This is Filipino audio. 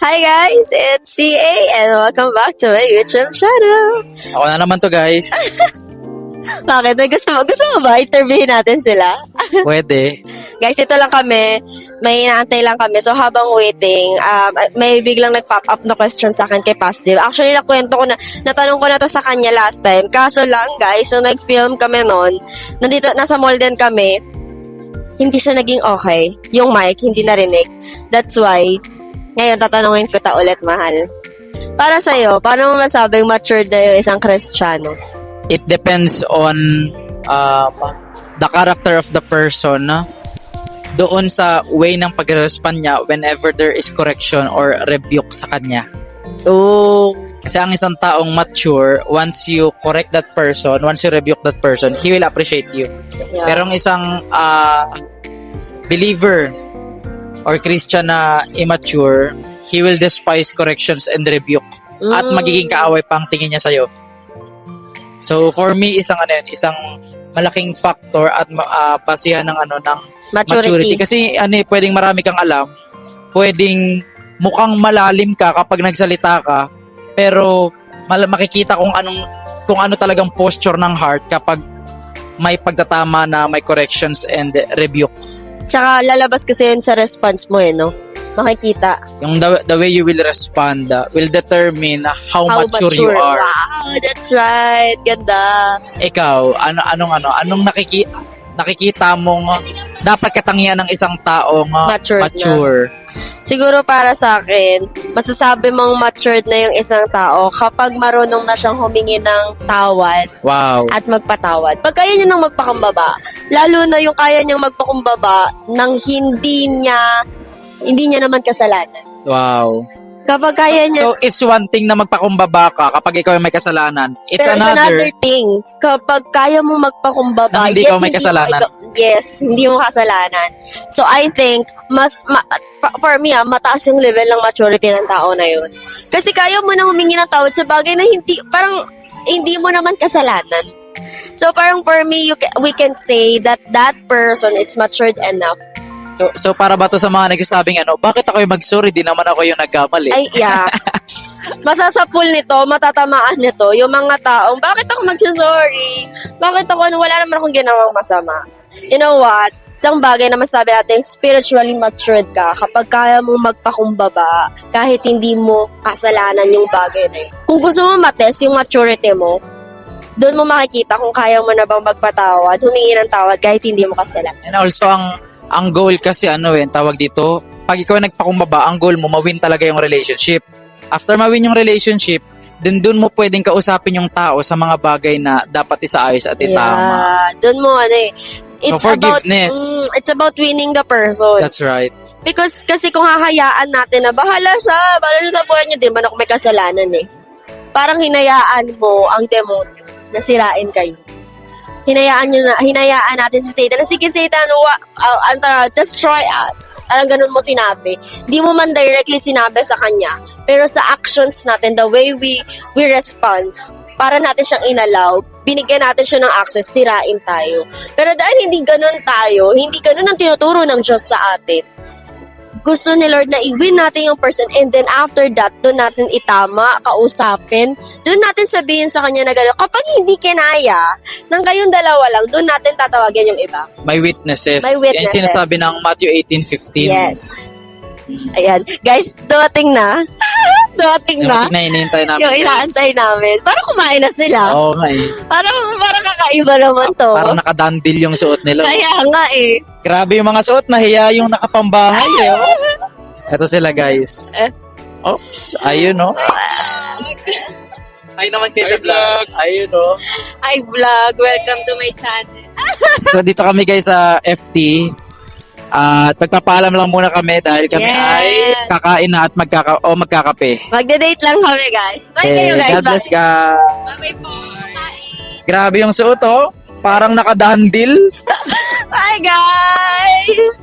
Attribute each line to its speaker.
Speaker 1: Hi guys, it's CA and welcome back to my YouTube channel.
Speaker 2: Ako na naman to, guys.
Speaker 1: Bakit? Gusto mo ba? Interviewin natin sila?
Speaker 2: Pwede.
Speaker 1: Guys, ito lang kami. May inaantay lang kami. So, habang waiting, may biglang nag-pop up na question sa akin kay Positive. Actually, natanong ko na to sa kanya last time. Kaso lang, guys, so nag-film kami noon. Nasa mall din kami. Hindi siya naging okay. Yung mic, hindi narinig. That's why, ngayon, tatanungin ko ta ulit, mahal. Para sa'yo, paano mo masabing matured na yung isang Kristiyano?
Speaker 2: It depends on the character of the person. Doon sa way ng pag-respond niya whenever there is correction or rebuke sa kanya.
Speaker 1: Oh.
Speaker 2: Kasi ang isang taong mature, once you correct that person, once you rebuke that person, he will appreciate you.
Speaker 1: Yeah.
Speaker 2: Pero ang isang believer or Christian na immature, he will despise corrections and rebuke. At magiging kaaway pang tingin niya sa'yo. So for me, isang malaking factor at basihan ng maturity. Kasi pwedeng marami kang alam, pwedeng mukhang malalim ka kapag nagsalita ka, pero makikita kung ano talagang posture ng heart kapag may pagtatama na may corrections and rebuke.
Speaker 1: Tsaka lalabas kasi yun sa response mo no? Makikita.
Speaker 2: Yung the way you will respond will determine how mature you are.
Speaker 1: Wow, that's right. Ganda.
Speaker 2: Ikaw, anong nakikita mong dapat katangian ng isang taong mature?
Speaker 1: Siguro para sa akin, masasabi mong matured na yung isang tao kapag marunong na siyang humingi ng tawad.
Speaker 2: Wow.
Speaker 1: At magpatawad. Pag kaya niya nang magpakumbaba, lalo na yung kaya niyang magpakumbaba nang hindi niya naman kasalanan.
Speaker 2: Wow.
Speaker 1: Kapag kaya niya...
Speaker 2: So, it's one thing na magpakumbaba ka kapag ikaw ay may kasalanan. It's another
Speaker 1: thing. Kapag kaya mo magpakumbaba...
Speaker 2: Na hindi ka may kasalanan.
Speaker 1: Yes, hindi mo kasalanan. So, I think, for me, mataas yung level ng maturity ng tao na yun. Kasi kaya mo na humingi ng tawad sa bagay na hindi mo naman kasalanan. So, parang for me, we can say that person is matured enough.
Speaker 2: So para ba to sa mga nagsasabing bakit ako yung mag-sorry, di naman ako yung nagkamali?
Speaker 1: Ay, yeah. Masasapul nito, matatamaan nito, yung mga taong, bakit ako mag-sorry? Bakit ako, wala naman akong ginawang masama. You know what? Isang bagay na masabi natin, spiritually matured ka kapag kaya mong magpakumbaba kahit hindi mo kasalanan yung bagay na yun. Kung gusto mo matest yung maturity mo, doon mo makikita kung kaya mo na bang magpatawad, humingi ng tawad kahit hindi mo kasalanan.
Speaker 2: And also, ang goal kasi tawag dito, pag ikaw nagpakumbaba, ang goal mo, mawin talaga yung relationship. After mawin yung relationship, then dun mo pwedeng kausapin yung tao sa mga bagay na dapat isaayos at itama.
Speaker 1: Yeah, dun mo it's
Speaker 2: forgiveness.
Speaker 1: It's about winning the person.
Speaker 2: That's right.
Speaker 1: Because kasi kung hahayaan natin na bahala siya sa buhay niya, di man ako may kasalanan Parang hinayaan mo ang demonyo na sirain kayo. Hinayaan natin si Satan. Sige, Satan, destroy us. Parang ganun mo sinabi. Di mo man directly sinabi sa kanya. Pero sa actions natin, the way we respond, para natin siyang inalaw, binigyan natin siya ng access, sirain tayo. Pero dahil hindi ganun tayo, hindi ganun ang tinuturo ng Diyos sa atin, gusto ni Lord na i-win natin yung person, and then after that, doon natin itama, kausapin, doon natin sabihin sa kanya na gano'n. Kapag hindi kinaya, nang kayong dalawa lang, doon natin tatawagin yung iba.
Speaker 2: May witnesses.
Speaker 1: May witnesses.
Speaker 2: Yan sinasabi ng Matthew 18:15.
Speaker 1: Yes. Ayan. Guys, dumating na.
Speaker 2: Hinihintay namin.
Speaker 1: Yung inaantay namin. Parang kumain na sila.
Speaker 2: Oo nga
Speaker 1: Parang kakaiba naman to.
Speaker 2: Parang nakadandil yung suot nila.
Speaker 1: Kaya nga
Speaker 2: Grabe yung mga suot, nahiya yung nakapambahay Ito sila, guys. Oops, ayun Ay naman kayo sa vlog. Ayun
Speaker 1: Hi vlog, welcome to my channel.
Speaker 2: So dito kami guys sa FT. At magpapaalam lang muna kami dahil kami ay kakain na at magkakape.
Speaker 1: Magde-date lang kami, guys. Bye kayo, guys.
Speaker 2: God bless, guys.
Speaker 1: Bye po.
Speaker 2: Grabe yung suot, parang nakadandil.
Speaker 1: Bye, guys.